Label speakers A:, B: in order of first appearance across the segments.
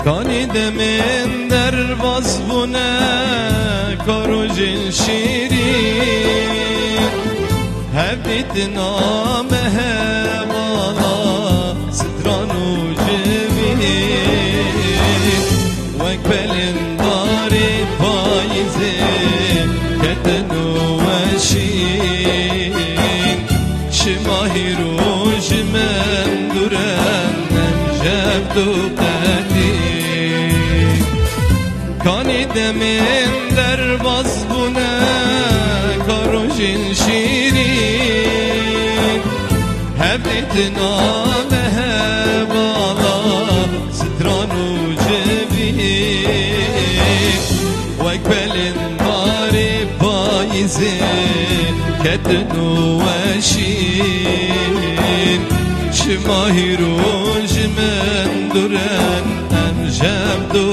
A: کانی دمین در باز بونه کاروجین شیرین هبدیت نامه هوالا ستران و جوین وک بلین داری پاییزه کتن و وشین شماهی روش من دورن نمجب دو کانی دمین در باز بونه کاروجین شیرین هبدیت نامه هوالا ستران و جبین وک بلین داری پاییزه کتن و وشین شماهی روش من دورن امجم دو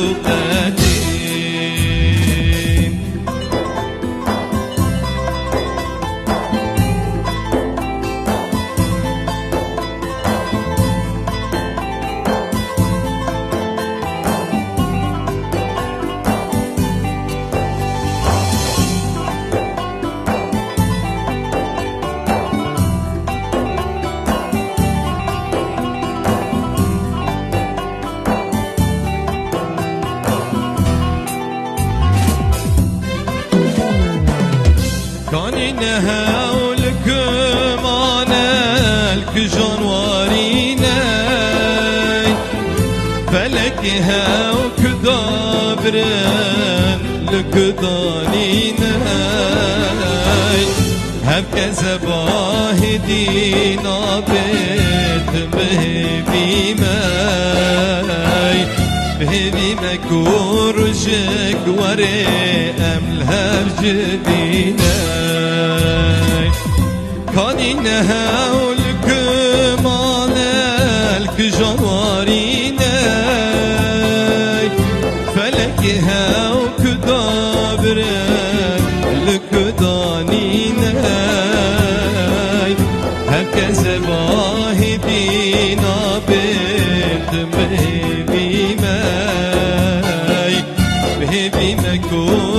A: کانی نهاول کمانل کجانوارینه فلک هاو کدابرن لکدانینه هب کزباه دینا بیت بهبیمه کورجک وره املهب جبینه کانی نهاول کمانل کجانوارینه فلک هاو کدابرن لکدانینه هب کزباه دینا بیت بهبیمه کو